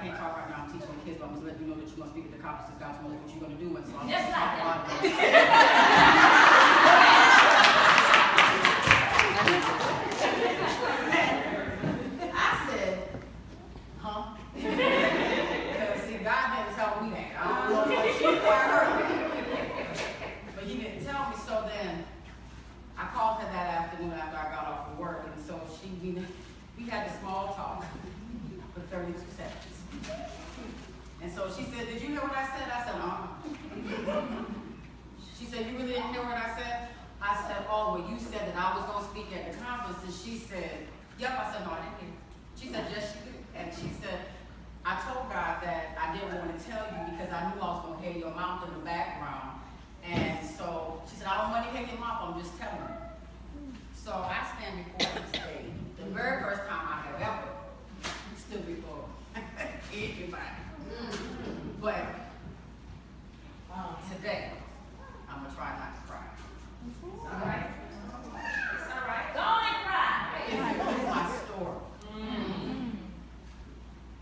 can't talk right now. I'm teaching the kids, but I'm just letting you know that you must speak at the conference. God told me what you're going to do, and so I'm just going to like talk a lot about it. I said, huh? Because see, God didn't tell me that. I don't know what she heard that. But he didn't tell me, so then I called her that afternoon after I got off of work, and so we had a small talk for 32 seconds. And so she said, did you hear what I said? I said, She said, you really didn't hear what I said? I said, oh, well, you said that I was going to speak at the conference, and she said, yep. I said, no, I didn't hear. She said, yes, you did. And she said, I told God that I didn't want to tell you because I knew I was going to hear your mouth in the background. And so she said, I don't want to hear your mouth, I'm just telling you. So I stand before you today, the very first time I have ever stood before anybody. But today, I'm going to try not to cry. It's all right. It's all right. Go and cry. If you know my story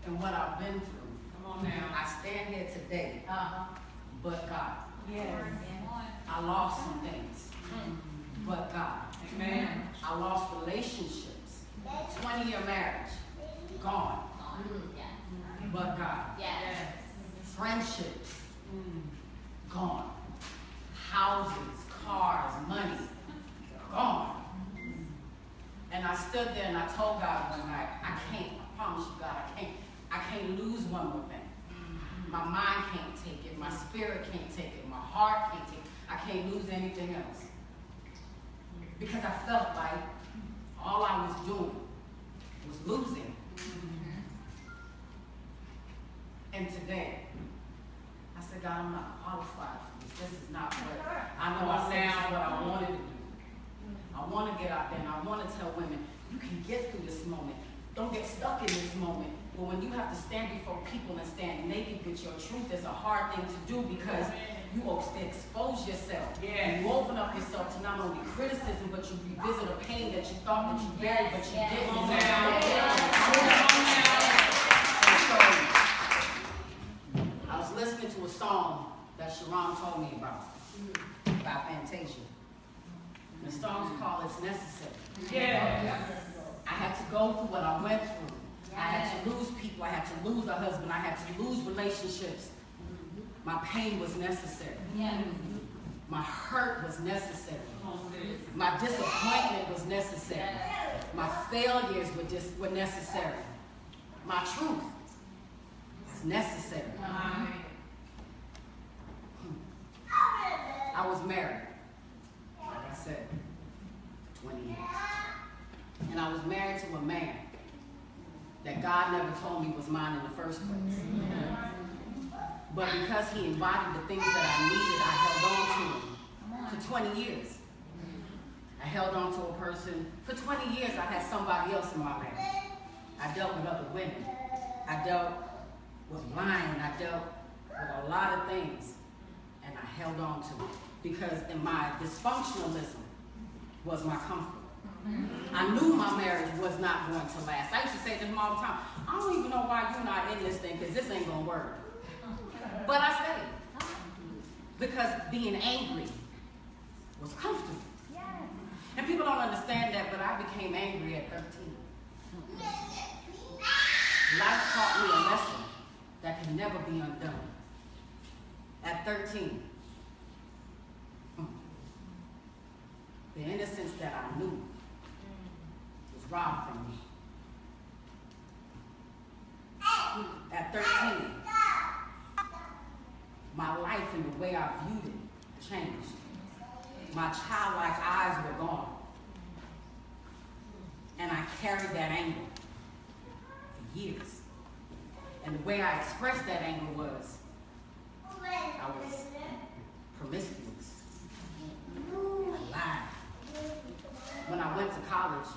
and what I've been through, Come on now. I stand here today, but God. Yes. I lost some things, but God. Amen. I lost relationships, 20-year marriage, gone, but God. Yes. Friendships, gone. Houses, cars, money, gone. And I stood there and I told God one night, I promise you, God, I can't lose one more thing. My mind can't take it, my spirit can't take it, my heart can't take it. I can't lose anything else. Because I felt like all I was doing was losing. And today, I said, God, I'm not qualified for this. This is not what I know. I said this is what I wanted to do. I want to get out there and I want to tell women, you can get through this moment. Don't get stuck in this moment. But when you have to stand before people and stand naked with your truth, it's a hard thing to do because you expose yourself. And you open up yourself to not only criticism, but you revisit a pain that you thought that you buried, but you didn't. I was listening to a song that Sharon told me about Fantasia. The song's called It's Necessary. Yes. I had to go through what I went through. I had to lose people. I had to lose a husband. I had to lose relationships. My pain was necessary. My hurt was necessary. My disappointment was necessary. My failures were necessary. My truth was necessary. I was married, like I said, 20 years. And I was married to a man that God never told me was mine in the first place. But because he embodied the things that I needed, I held on to him for 20 years. I held on to a person. For 20 years, I had somebody else in my life. I dealt with other women. I dealt with lying. I dealt with a lot of things. And I held on to it. Because in my dysfunctionalism was my comfort. I knew my marriage was not going to last. I used to say to him all the time, I don't even know why you're not in this thing, because this ain't going to work. But I stayed. Because being angry was comfortable. And people don't understand that, but I became angry at 13. Life taught me a lesson that can never be undone. At 13, the innocence that I knew was robbed from me. At 13, my life and the way I viewed it changed. My childlike eyes were gone. And I carried that anger for years. And the way I expressed that anger was, I was promiscuous. I lied. When I went to college,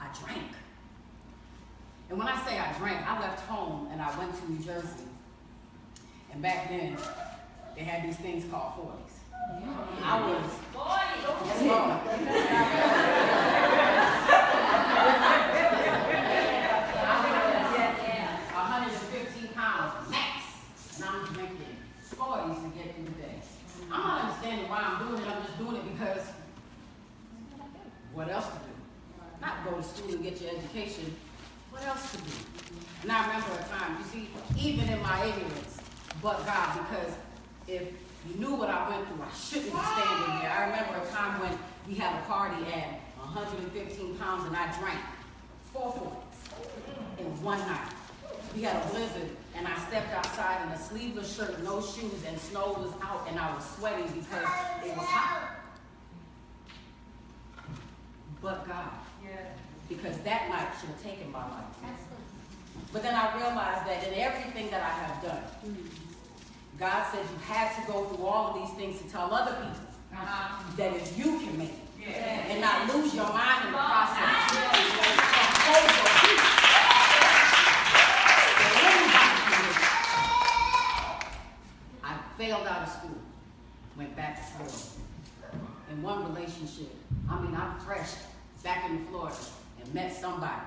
I drank. And when I say I drank, I left home and I went to New Jersey. And back then, they had these things called 40s. I was, yes, Lord. 115 pounds. toys to get through the day. I'm not understanding why I'm doing it. I'm just doing it because what else to do? Not go to school and get your education. What else to do? And I remember a time, you see, even in my ignorance, but God, because if you knew what I went through, I shouldn't be standing here. I remember a time when we had a party at 115 pounds and I drank 4 40s in one night. We had a blizzard and I stepped outside in a sleeveless shirt, no shoes, and snow was out and I was sweating because it was hot. But God. Because that night should have taken my life. But then I realized that in everything that I have done, God said you had to go through all of these things to tell other people that if you can make it and not lose your mind in the process. Hold your peace. That anybody can make it. I failed out of school, went back to school. In one relationship, I'm fresh, back in Florida, and met somebody.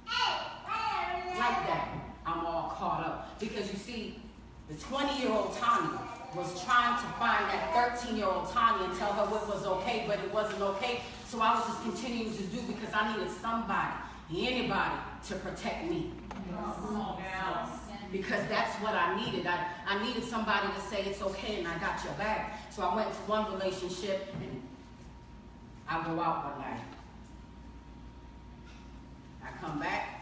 Like that, I'm all caught up. Because you see, the 20-year-old Tanya was trying to find that 13-year-old Tanya and tell her what was okay, but it wasn't okay. So I was just continuing to do because I needed somebody, anybody, to protect me. Because that's what I needed. I needed somebody to say it's okay and I got your back. So I went to one relationship and I go out one night. I come back.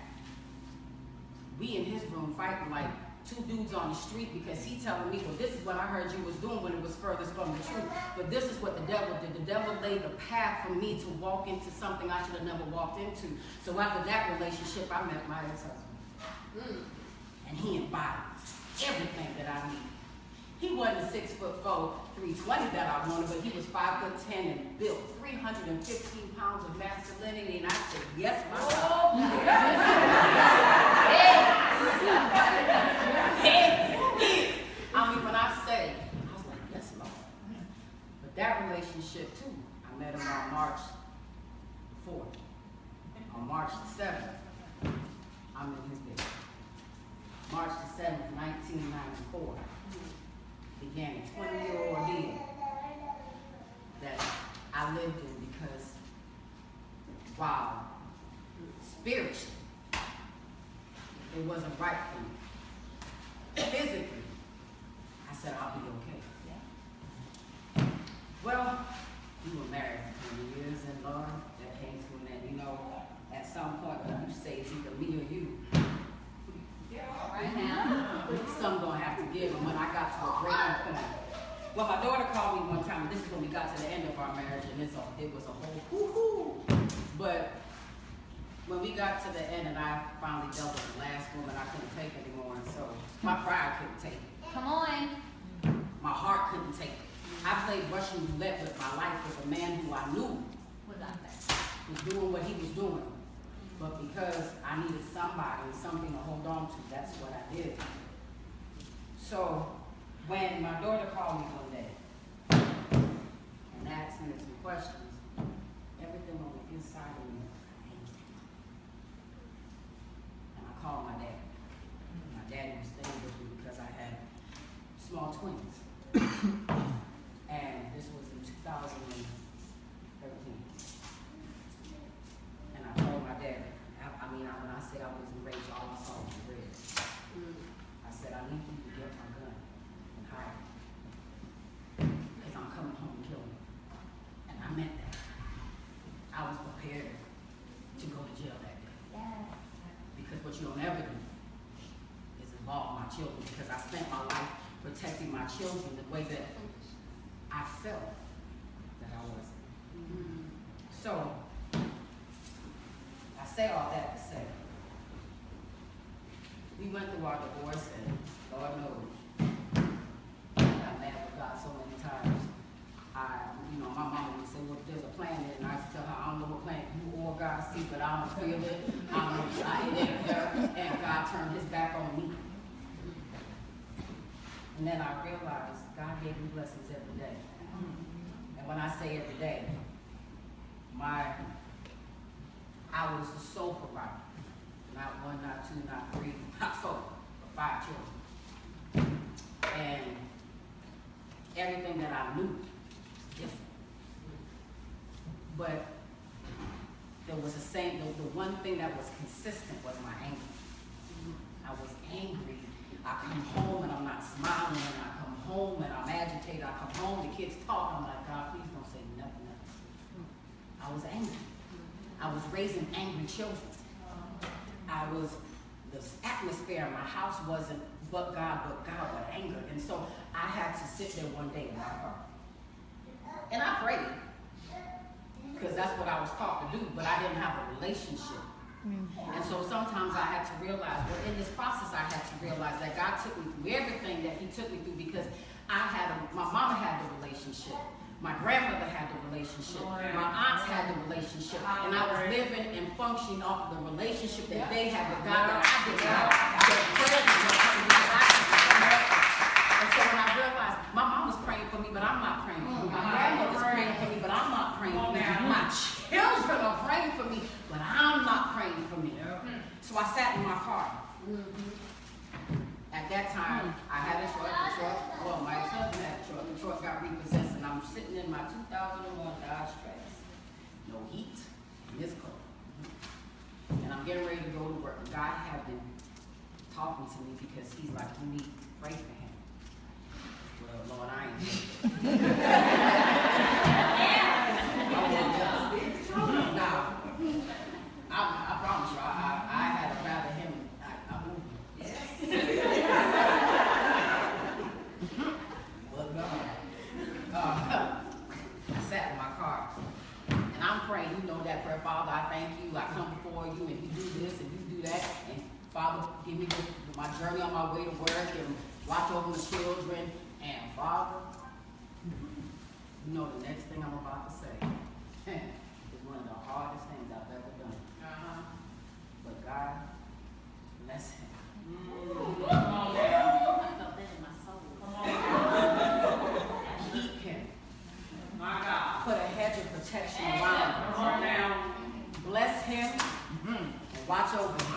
We in his room fighting like 2 dudes on the street because he telling me, well, this is what I heard you was doing when it was furthest from the truth. But this is what the devil did. The devil laid the path for me to walk into something I should have never walked into. So after that relationship, I met my ex-husband. And he embodied everything that I need. He wasn't 6'4", 320 that I wanted, but he was 5'10" and built, 315 pounds of masculinity, and I said, yes, my God. I mean, when I say, I was like, yes, Lord. But that relationship too, I met him on March 4th. On March the 7th, I'm in his bed. March the 7th, 1994. Began a 20-year ordeal that I lived in because, wow, spiritually, it wasn't right for me. Physically, I said, I'll be okay. Well, we were married for 20 years, and Lord, that came to an end. You know, at some point when you say it's either me or you, Right now. some gonna have to give. And when I got to a breaking point, well, my daughter called me one time, and this is when we got to the end of our marriage, and it was a whole whoo-hoo. But when we got to the end, and I finally dealt with the last woman, I couldn't take anymore, and so my pride couldn't take it. Come on. My heart couldn't take it. I played Russian roulette with my life with a man who I knew Was out there. was doing what he was doing. But because I needed somebody and something to hold on to, that's what I did. So when my daughter called me one day and asked me some questions, everything on the inside of me, and I called my dad. My daddy was staying with me because I had small twins. And this was in 2013. And I told my dad, when I say I was enraged, all I saw was red. I said, I need you to get my gun and hide it. Because I'm coming home and killing you. And I meant that. I was prepared to go to jail that day. Because what you don't ever do is involve my children. Because I spent my life protecting my children the way that I felt that I wasn't. So, I say all that to say, we went through our divorce, and Lord knows, I got mad with God so many times. My mama would say, well, there's a plan there, and I used to tell her, I don't know what plan you or God see, but I don't feel it. It ain't there, and God turned his back on me. And then I realized God gave me blessings every day. And when I say every day, I was the sole provider. Not 1, not 2, not 3, not 4, but 5 children. And everything that I knew different. But there was the one thing that was consistent was my anger. I was angry. I come home and I'm not smiling, and I come home and I'm agitated. I come home, the kids talk, I'm like, God, please don't say nothing else. I was angry. I was raising angry children. The atmosphere in my house wasn't but God, but anger. And so I had to sit there one day in my car. And I prayed, because that's what I was taught to do, but I didn't have a relationship. And so sometimes I had to realize, well, in this process, I had to realize that God took me through everything that he took me through, because my mama had the relationship. My grandmother had the relationship. My aunts had the relationship. And I was living and functioning off of the relationship that they had with God that I didn't have. And so when I realized my mom was praying for me, but I'm not praying for me. My grandmother was praying for me, but I'm not praying for me. My children are praying for me, but I'm not praying for me. So I sat in my car. At that time, I had a truck. Well, my ex-husband had a truck. The truck got repossessed, and I'm sitting in my 2001 Dodge Stratus. No heat, and it's cold. And I'm getting ready to go to work. And God had been talking to me, because he's like, you need to pray for him. Well, Lord, I ain't doing it. Now, I promise you, I had a rather him. I moved. But I sat in my car, and I'm praying. You know that prayer, Father, I thank you. I come before you, and you do this and you do that. And Father, give me my journey on my way to work, and watch over the children. And Father, you know the next thing I'm about to say is one of the hardest things I've ever done. But God, bless him. Come on now. I felt that in my soul. Come on. Keep him. My God. Put a hedge of protection around him. Come on now. Bless him and watch over him.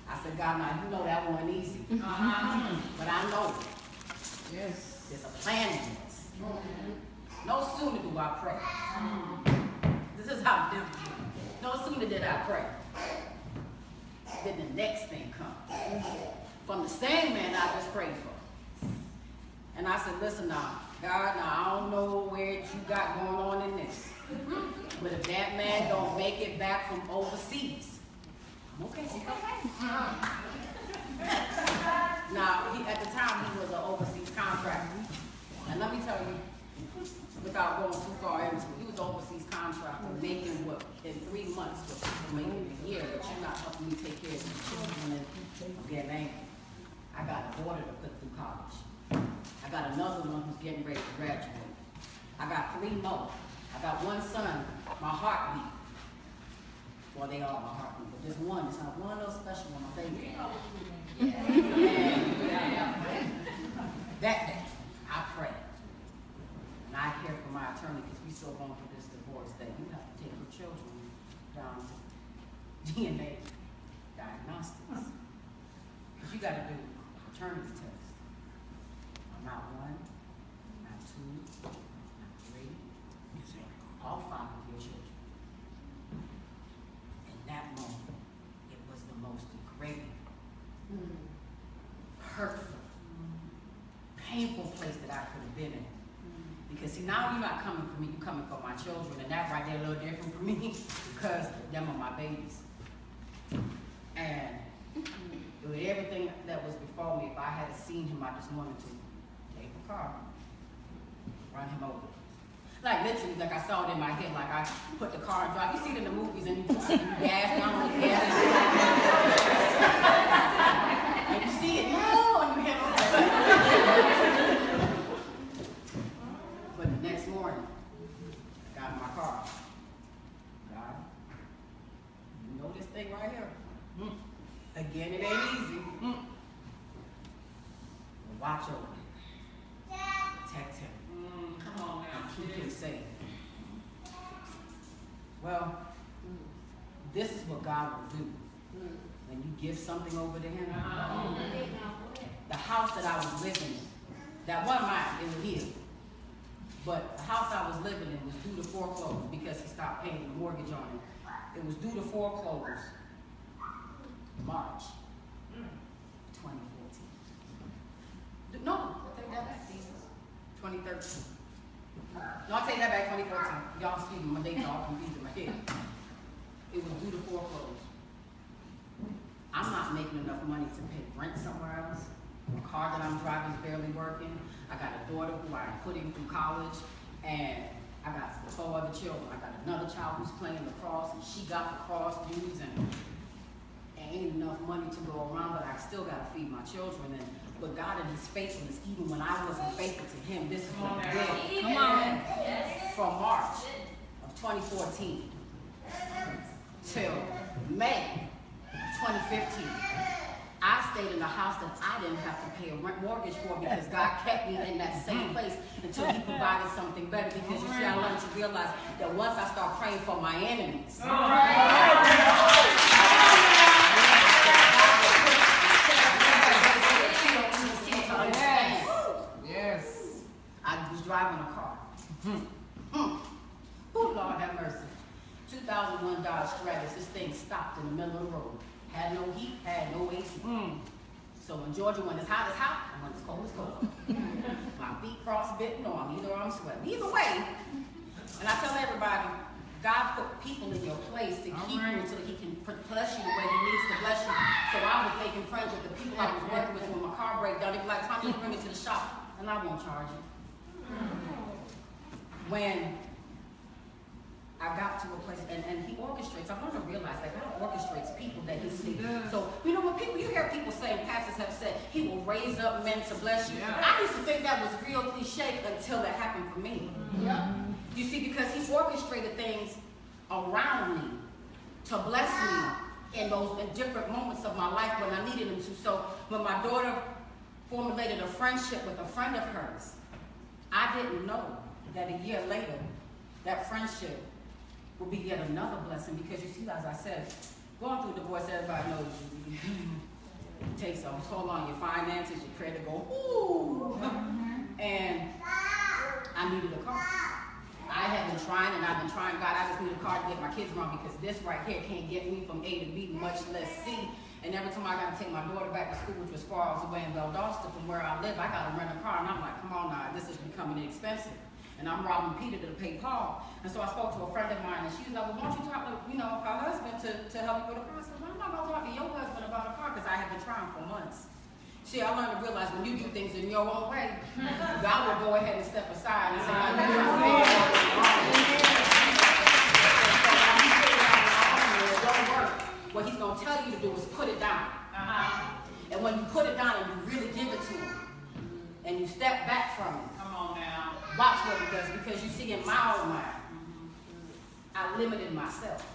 I said, God, now you know that wasn't easy. But I know there's a plan in this. No sooner do I pray. This is how different it is. No sooner did I pray, then the next thing comes. From the same man I just prayed for. And I said, listen now, God, now I don't know where you got going on in this. But if that man don't make it back from overseas, I'm okay. Now, at the time, he was an overseas contractor. And let me tell you, without going too far into it, he was an overseas contractor making what, in 3 months, what people make in a year, but you're not helping me take care of the children, and I'm getting angry. I got a daughter to put through college. I got another one who's getting ready to graduate. I got 3 more. I got one son, my heartbeat. Well, they are my heartbeat, but there's one. It's not one little special one, my baby. That day, I prayed. And I care for my attorney, because we still going through this divorce, that you have to take your children down to DNA diagnostics. Because you got to do paternity test. I'm not 1, not 2, not 3, all 5 of your children. In that moment, it was the most degrading, hurtful, painful place that I could have been in. Because see, now you're not coming for me, you're coming for my children, and that right there a little different for me, because them are my babies. And with everything that was before me, if I had seen him, I just wanted to take the car, run him over. Like literally, like I saw it in my head, like I put the car and drive. You see it in the movies, and you gas down on the gas. And you see it, no, and you hit on that. But the next morning, I got in my car. God, you know this thing right here? Again, it ain't easy. But watch over him. Protect him. Come on now. And keep him safe. Well, this is what God will do when you give something over to him. The house that I was living in, That wasn't mine, it was his. But the house I was living in was due to foreclose because he stopped paying the mortgage on it. It was due to foreclose March 2014. No, I take that back, Jesus. 2013. No, I take that back, 2014. Y'all excuse me, my dates are all confused in my head. It was due to foreclose. I'm not making enough money to pay rent somewhere else. The car that I'm driving is barely working. I got a daughter who I'm putting through college, and I got 4 other children. I got another child who's playing lacrosse, and she got lacrosse dues, and ain't enough money to go around, but I still got to feed my children. And but God in His faithfulness, even when I wasn't faithful to Him, this is what He did. Come on. From March of 2014 till May 2015. I stayed in a house that I didn't have to pay a rent mortgage for because God kept me in that same place until He provided something better. Because you see, I learned to realize that once I start praying for my enemies, Yes. I was driving a car. Oh, Lord have mercy. 2001 Dodge Stratus. This thing stopped in the middle of the road. Had no heat, had no AC. So in Georgia, when it's hot, and when it's cold, it's cold. My feet frostbitten, or I'm sweating. Either way, and I tell everybody, God put people in your place to keep you until He can bless you the way He needs to bless you. So I was making friends with the people I was working with when my car breaks down. They'd be like, Tommy, bring it to the shop, and I won't charge you. When I got to a place, and He orchestrates. I've learned to realize that God orchestrates people that He sees. So, you know, when you hear people saying, pastors have said, He will raise up men to bless you. Yeah. I used to think that was real cliche until that happened for me. Yeah. You see, because He orchestrated things around me to bless me in different moments of my life when I needed Him to. So when my daughter formulated a friendship with a friend of hers, I didn't know that a year later, that friendship will be yet another blessing. Because you see, as I said, going through divorce, everybody knows it takes a toll on your finances, your credit go, ooh. And I needed a car. I have been trying, and I've been trying. God, I just need a car to get my kids around because this right here can't get me from A to B, much less C. And every time I got to take my daughter back to school, which was 4 hours away in Valdosta from where I live, I got to rent a car. And I'm like, come on now, this is becoming expensive. And I'm robbing Peter to pay Paul. And so I spoke to a friend of mine, and she was like, well, why don't you talk to, her husband to help you with a car? I said, well, I'm not going to talk to your husband about a car because I have been trying for months. See, I learned to realize when you do things in your own way, God will go ahead and step aside and say, I'm not trying to figure it don't work. What He's going to tell you to do is put it down. And when you put it down and you really give it to Him, and you step back from it, Come on now. watch what He does. Because you see, in my own mind, I limited myself.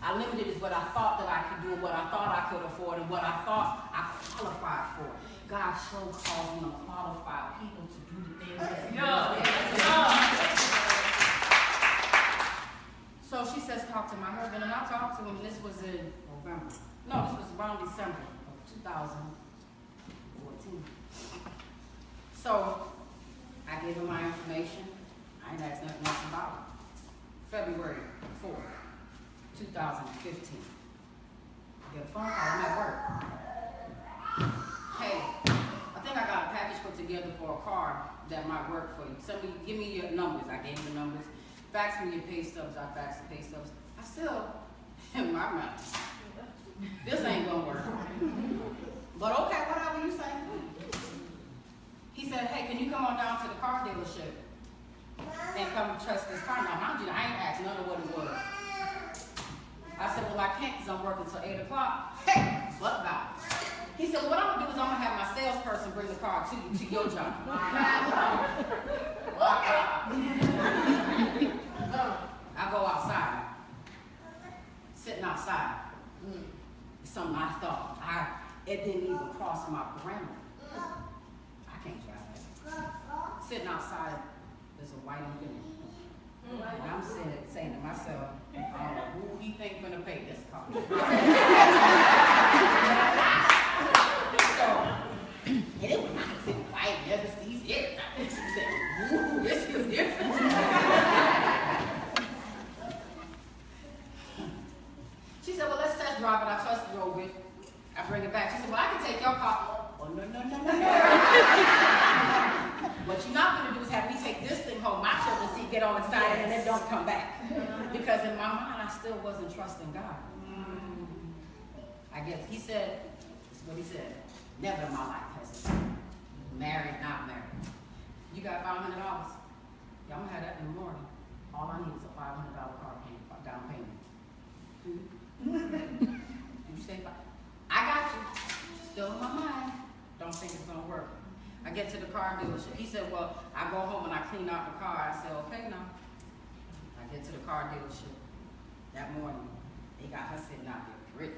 I limited is what I thought that I could do, what I thought I could afford, and what I thought I qualified for. God so calls me unqualified people to do the things that He does. So she says, talk to my husband, and I talked to him. This was in November. No, this was around December of 2014. So I gave him my information. I ain't asked nothing else about it. February 4th, 2015. I get a phone call. I'm at work. Hey, I think I got a package put together for a car that might work for you. Give me your numbers. I gave him the numbers. Fax me your pay stubs. I faxed the pay stubs. I still, in my mind, this ain't gonna work. But okay, whatever you say. He said, hey, can you come on down to the car dealership and come test this car? Now, mind you, I ain't asked none of what it was. I said, well, I can't because I'm working till 8 o'clock. Hey, but God. He said, well, what I'm going to do is I'm going to have my salesperson bring the car to you, to your job. I go outside, sitting outside. It's something I thought, it didn't even cross my parameter. I can't drive that. Sitting outside, there's a white Infiniti. And I'm saying to myself, who he think gonna pay this car? So, and it was nice and white, leather seats, bring it back. She said, well, I can take your car. Oh, no. What you're not going to do is have me take this thing home, my children see, get all excited, and then don't come back. Because in my mind, I still wasn't trusting God. I guess he said, this is what he said, never in my life has he said, married, not married. You got $500? Yeah, I'm going to have that in the morning. All I need is a $500 car payment, down payment. You say, I got you. Still in my mind. Don't think it's going to work. I get to the car dealership. He said, well, I go home and I clean out the car. I said, okay, now. I get to the car dealership. That morning, they got her sitting out there pretty.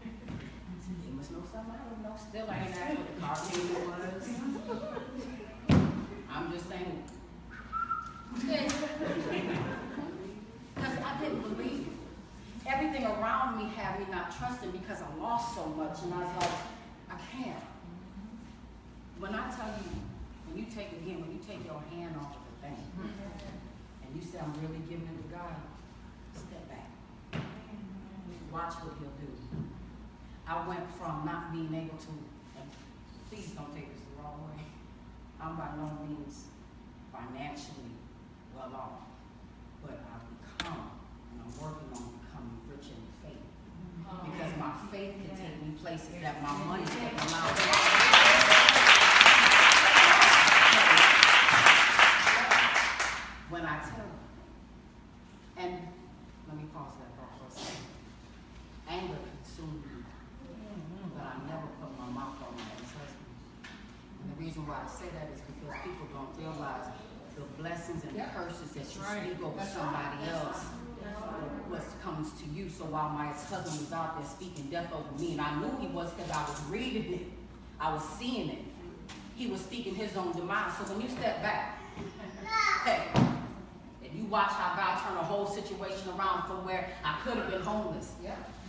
They must know something I don't know. Still, I ain't asked what the car payment was. I'm just saying. Because I didn't believe it. Everything around me had me not trusting because I lost so much. And I was like, I can't. When I tell you, when you take your hand off of the thing, and you say, I'm really giving it to God, step back. Watch what he'll do. I went from not being able to, and please don't take this the wrong way, I'm by no means financially well off, but I've become, and I'm working on becoming rich in faith. Because my faith can take me places that my money can't allow me. When I tell you, and let me pause that for a second. Anger consumed me, but I never put my mouth on my ex-husband. And the reason why I say that is because people don't realize the blessings and the curses that you speak over somebody else, what comes to you. So while my ex-husband was out there speaking death over me, and I knew he was because I was reading it, I was seeing it. He was speaking his own demise. So when you step back, hey, and you watch how God turned the whole situation around from where I could have been homeless.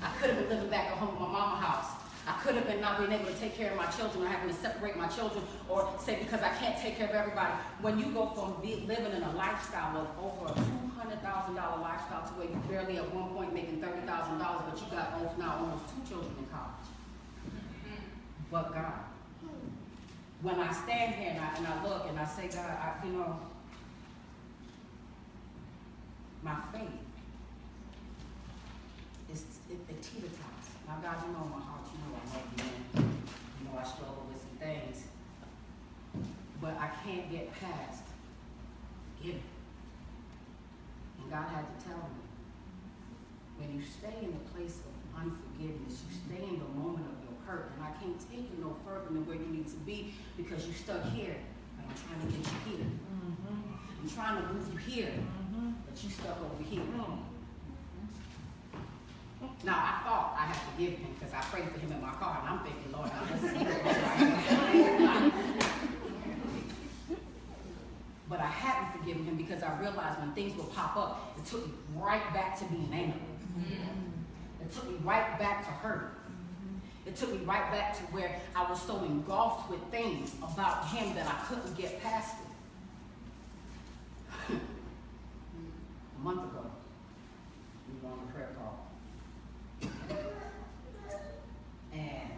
I could have been living back at home in my mama's house. I could have been not being able to take care of my children or having to separate my children or say because I can't take care of everybody. When you go from living in a lifestyle of over a $200,000 lifestyle to where you barely at one point making $30,000, but you got now almost 2 children in college. But God. When I stand here and I look and I say, God, my faith, it teeter-totters. Now, God, you know my heart, you know I love you, you know I struggle with some things, but I can't get past giving. And God had to tell me, when you stay in the place of unforgiveness, you stay in the moment of your hurt, and I can't take you no further than where you need to be because you're stuck here, and I'm trying to get you here. I'm trying to move you here, but you stuck over here. Now, I thought I had forgiven him because I prayed for him in my car, and I'm thinking, Lord, but I hadn't forgiven him because I realized when things would pop up, it took me right back to being angry. It took me right back to hurt. It took me right back to where I was so engulfed with things about him that I couldn't get past it. A month ago, we were on a prayer call. And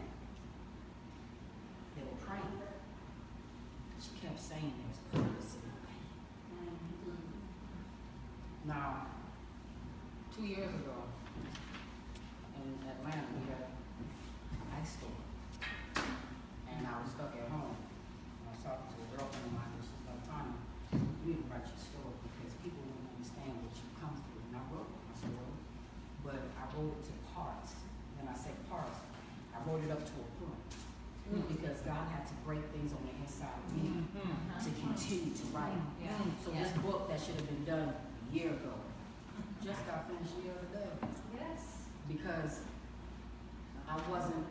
they were praying. She kept saying there's purpose in the pain. Now, 2 years ago, in Atlanta, we had an ice storm. And I was stuck at home. I was talking to a girlfriend of mine, and she's like, Tanya, you need to write your story because people won't understand what you come through. And I wrote my story, but I wrote it to parts. When I say parts, I wrote it up to a point. Because God had to break things on the inside of me to continue to write. So this book that should have been done a year ago just got finished the other day. Because I wasn't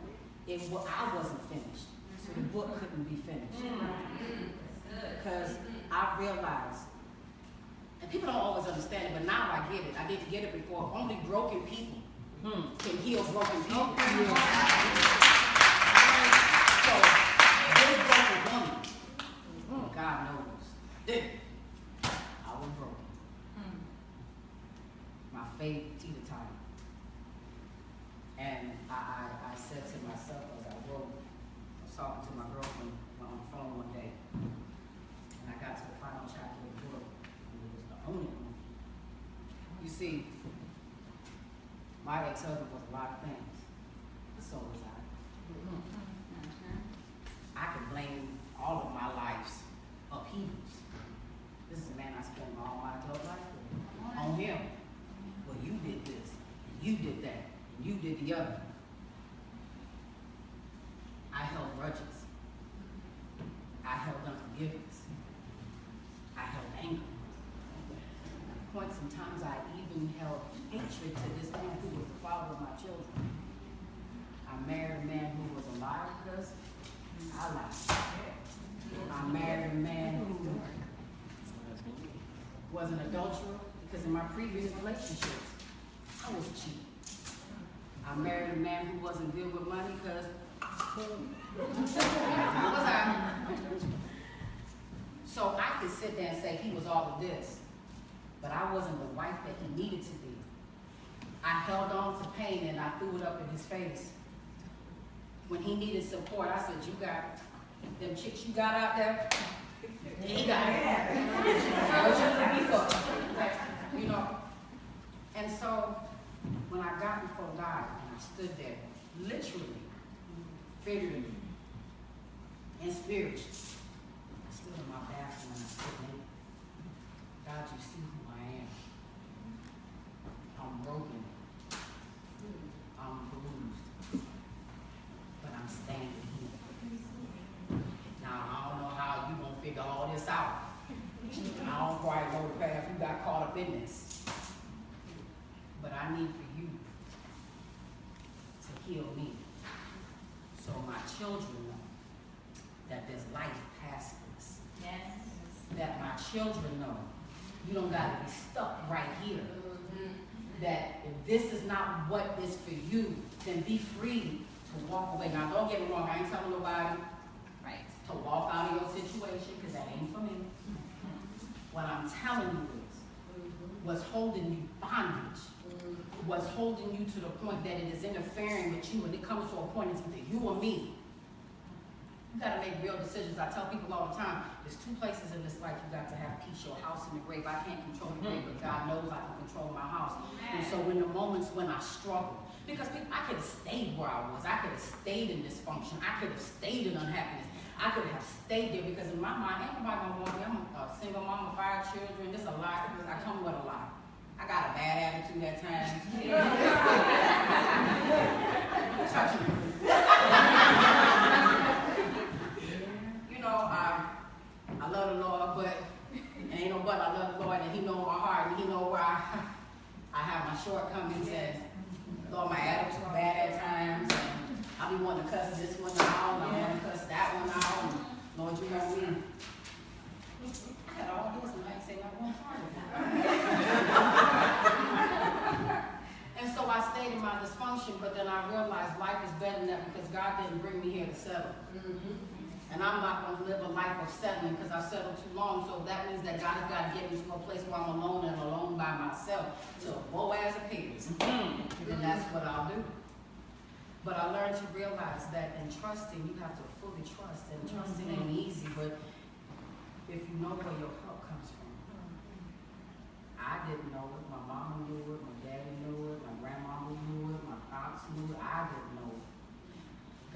finished. So the book couldn't be finished. Because I realized, and people don't always understand it, but now I get it. I didn't get it before. Only broken people can heal broken people. So, this broken woman, God knows, I was broken. My faith teeter-tottered. And I said to myself as I see, my ex-husband was a lot of things, but so was I. I could blame all of my life's upheavals. This is a man I spent all my adult life with. On him. Well, you did this, and you did that, and you did the other. I held grudges. I held unforgiveness. I held anger. At points and times I even held hatred to this man who was the father of my children. I married a man who was a liar because I lied. I married a man who was an adulterer because in my previous relationships, I was cheap. I married a man who wasn't good with money because was I? So I could sit there and say he was all of this, but I wasn't the wife that he needed to be. I held on to pain and I threw it up in his face. When he needed support, I said, you got them chicks you got out there? He got it. What you before? You know? And so when I got before God and I stood there, literally, figuratively, and spiritually, I stood in my bathroom and I said, God, you see who I am. I'm broken. I'm bruised. But I'm standing here. Now, I don't know how you gonna figure all this out. I don't quite know the path you got caught up in this. But I need for you to heal me. So my children know that there's life past this. Yes. That my children know you don't gotta be stuck right here. That if this is not what is for you, then be free to walk away. Now don't get me wrong, I ain't telling nobody to walk out of your situation, because that ain't for me. What I'm telling you is, what's holding you bondage, what's holding you to the point that it is interfering with you, and it comes to a point it's either you or me. You gotta make real decisions. I tell people all the time, there's two places in this life you got to have peace, your house and the grave. I can't control the grave, but God knows I can control my house. And so in the moments when I struggle, because I could have stayed where I was, I could have stayed in dysfunction, I could have stayed in unhappiness, I could have stayed there, because in my mind, ain't nobody gonna want me. I'm a single mom of 5 children, this a lie, because I come with a lie. I got a bad attitude at times. Touch me. You know, I love the Lord, but ain't no but I love the Lord, and He knows my heart, and He knows where I have my shortcomings, and Lord, my attitude bad at times, and I be wanting to cuss this one out, and I want to cuss that one out, and Lord, you know me. I had all this, and I ain't say not one part of it. And so I stayed in my dysfunction, but then I realized life is better than that, because God didn't bring me here to settle. And I'm not going to live a life of settling, because I settled too long. So that means that God has got to get me to a place where I'm alone and alone by myself till Boaz appears. And that's what I'll do. But I learned to realize that in trusting, you have to fully trust. And trusting ain't easy, but if you know where your help comes from. I didn't know it. My mama knew it. My daddy knew it. My grandmama knew it. My aunts knew it. I didn't know it.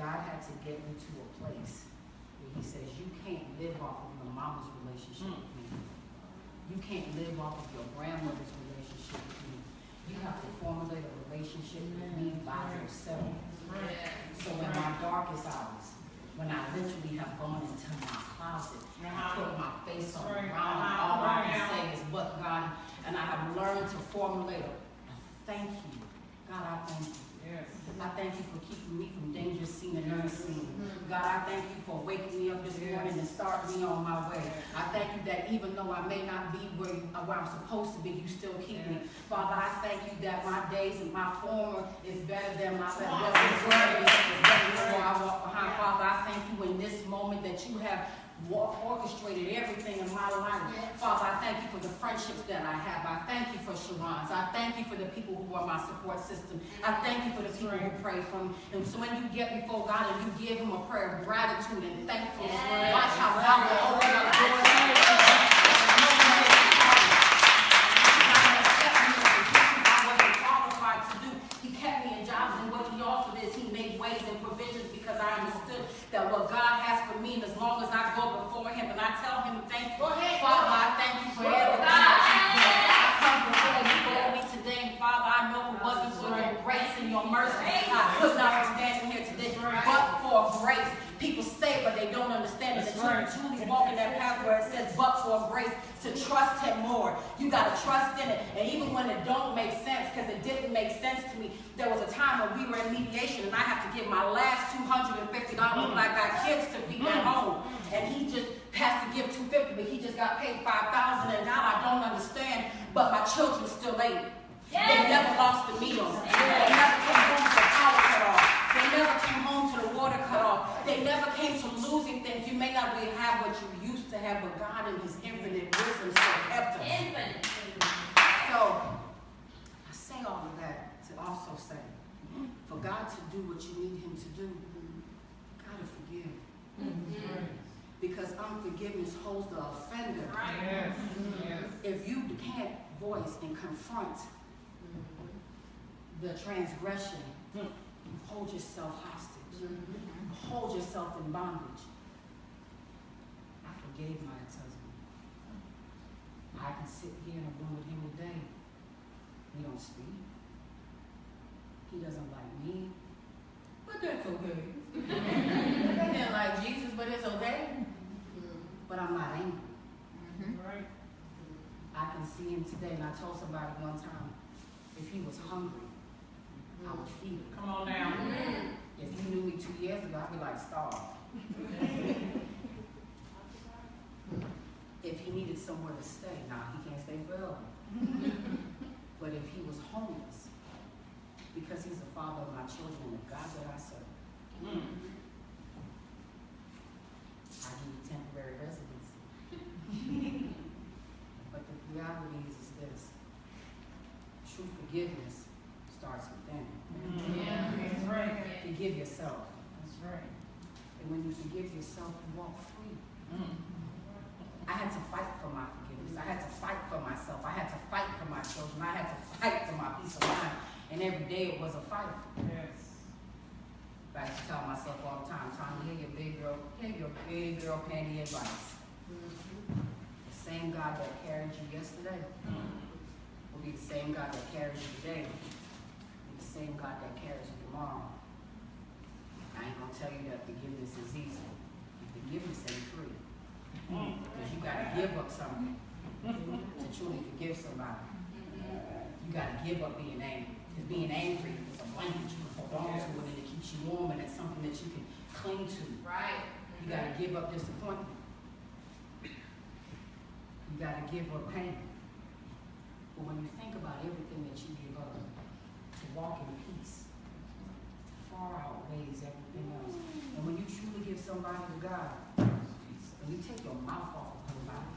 God had to get me to a place where He says, you can't live off of your mama's relationship with me. You can't live off of your grandmother's relationship with me. You have to formulate a relationship with me by yourself. So in my darkest hours, when I literally have gone into my closet, I put my face on the ground, all I can say is, but God, and I have learned to formulate a thank you. God, I thank you. I thank you for keeping me from danger seen and unseen. God, I thank you for waking me up this morning and starting me on my way. I thank you that even though I may not be where I'm supposed to be, you still keep me. Father, I thank you that my days and my former is better than my present. Is better than where I walk behind. Father, I thank you in this moment that you have orchestrated everything in my life. Father, I thank you for the friendships that I have. I thank you for Sharon's. I thank you for the people who are my support system. I thank you for the people who pray for me. And so when you get before God and you give Him a prayer of gratitude and thankfulness, watch how God will open up doors. that what God has for me, and as long as I go before him and I tell him, thank you, Go ahead. Father, I thank you for everything that you've done. I come before you, Lord, today, and Father, I know if it wasn't for your grace and your mercy, I could not be standing here today, but for grace. People say, but they don't understand it. Until you truly walk in that path where it says, but for grace, to trust him more. You got to trust in it. And even when it don't make sense, because it didn't make sense to me, there was a time when we were in mediation and I have to give my last $250 when I got kids to feed at home. And he just has to give $250, but he just got paid $5,000, and now I don't understand, but my children still ate. They never lost a meal. They never came home to the power cut off. They never came home to the water cut off. They never came to losing things. You may not really have what you used to have, but God in his infinite wisdom still kept us. Infinite. So, I say all of that to also say, for God to do what you need him to do, you gotta forgive. Because unforgiveness holds the offender. Right. If you can't voice and confront the transgression, hold yourself hostage. Hold yourself in bondage. I forgave my ex-husband. I can sit here in a room with him today. We don't speak. He doesn't like me. But that's okay. They didn't like Jesus, but it's okay. But I'm not angry. Right. I can see him today, and I told somebody one time, if he was hungry, I would feed him. Come on now. If you knew me 2 years ago, I'd be like, starved. If he needed somewhere to stay, he can't stay forever. But if he was homeless, because he's the father of my children, the God that I serve, I give you temporary residency. But the reality is this: true forgiveness starts within. That's right. Forgive yourself. That's right. And when you forgive yourself, you walk free. I had to fight for my forgiveness. I had to fight for myself. I had to fight for my children. I had to fight for my peace of mind. And every day it was a fight. Yes. I used to tell myself all the time, Tommy, hear your big girl panty advice. The same God that carried you yesterday will be the same God that carries you today. Will be the same God that carries you tomorrow. I ain't gonna tell you that forgiveness is easy. Forgiveness ain't free. Because you gotta give up something to truly forgive somebody. You gotta give up being angry. Because being angry is a blanket you can hold on to, and it keeps you warm, and it's something that you can cling to. Right. You gotta give up disappointment. You gotta give up pain. But when you think about everything that you give up to walk in peace, far outweighs everything else. And when you truly give somebody to God, when you take your mouth off of somebody,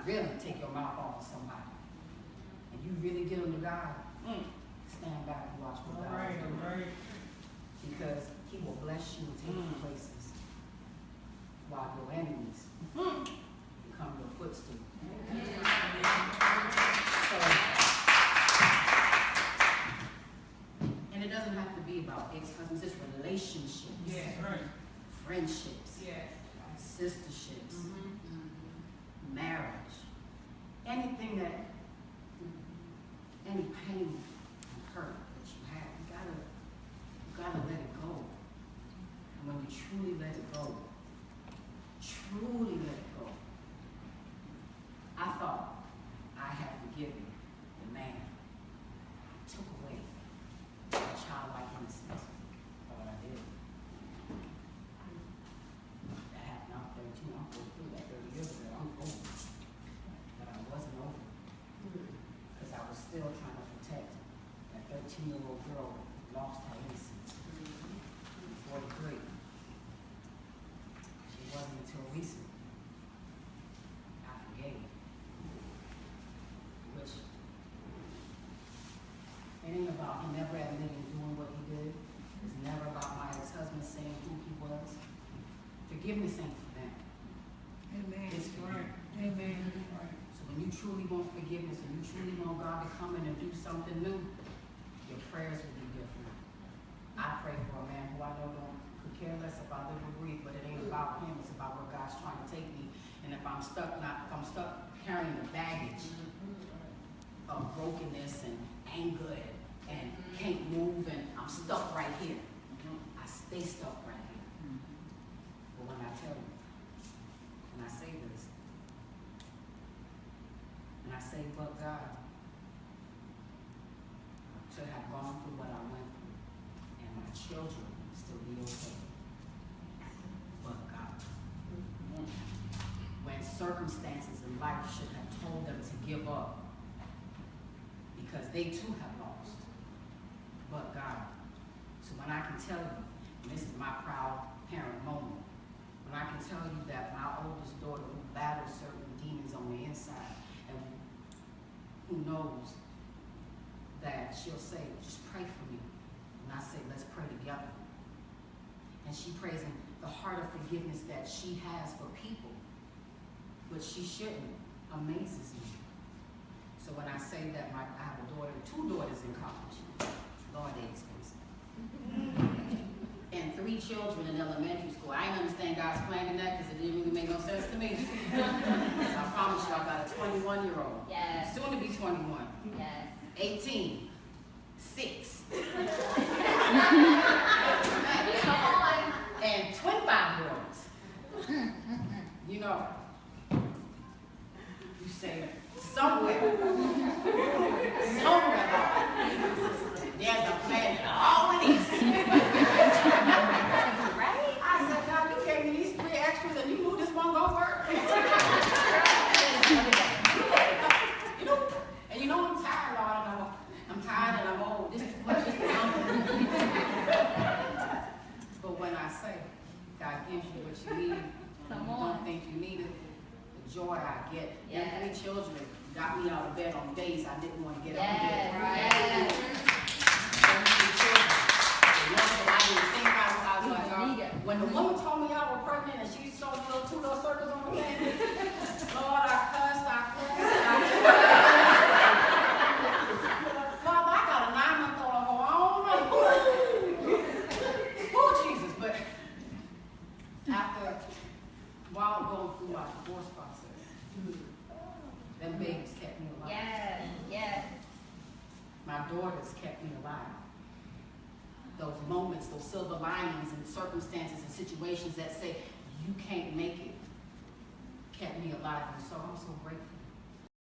really take your mouth off of somebody, and you really get them to God, stand back and watch what God is doing. Because he will bless you and take you places while your enemies become your footstool. So, and it doesn't have to be about ex-husbands, it's relationships, friendships, sisterships, marriage, anything that, any pain and hurt that you have, you gotta let it go. And when you truly let it go, I thought I had forgiven the man who took away my childlike innocence. But I did. That happened. I'm 32. I'm going through that 30 years ago. I'm over. But I wasn't over. Because I was still trying to protect that 13-year-old girl who lost her innocence. 43. She wasn't until recently I forgave. Which, it ain't about him never admitting doing what he did. It's never about my ex-husband saying who he was. Forgiveness ain't for them. Amen. It's for you. Amen. So when you truly want forgiveness and you truly want God to come in and do something new, your prayers will be different. I pray for a man who I know could care less about if I'm stuck carrying the baggage of brokenness and anger and can't move and I'm stuck right here. I stay stuck right here. But when I tell you, and I say this, and I say, but God, to have gone through what I went through, and my children still be okay. But God, when circumstances in life should have told them to give up, because they too have lost. But God, so when I can tell you, and this is my proud parent moment, when I can tell you that my oldest daughter who battles certain demons on the inside, and who knows that she'll say, just pray for me. And I say, let's pray together. And she prays in the heart of forgiveness that she has for people, but she shouldn't, amazes me. So when I say that I have a daughter, 2 daughters in college, Lord, they expensive. And 3 children in elementary school. I didn't understand God's plan in that because it didn't really make no sense to me. I promise you, I got a 21-year-old. Yes. Soon to be 21. Yes. 18. 6. And 25-year-olds. You know, you say, somewhere, there's a plan in all of this. Right? I said, God, you gave me these 3 extras and you knew this one gonna work. You know, and you know I'm tired, Lord. I'm tired and I'm old. This is what just But when I say God gives you what you need, Come and you on. don't think you need it, the joy I get. Yes. Them 3 children got me out of bed on days I didn't want to get out of Yes. bed. Yes. Them 3 children. The ones that I didn't think I was like, Need it. when the woman told me I was pregnant and she showed me those 2 little circles on the thing, Lord, I cussed. Father, I got a 9-month-old at home. I don't know. Oh, Jesus. But while going through my divorce process, them babies kept me alive. Yes. Yes. My daughters kept me alive. Those moments, those silver linings and circumstances and situations that say you can't make it, kept me alive. And so I'm so grateful.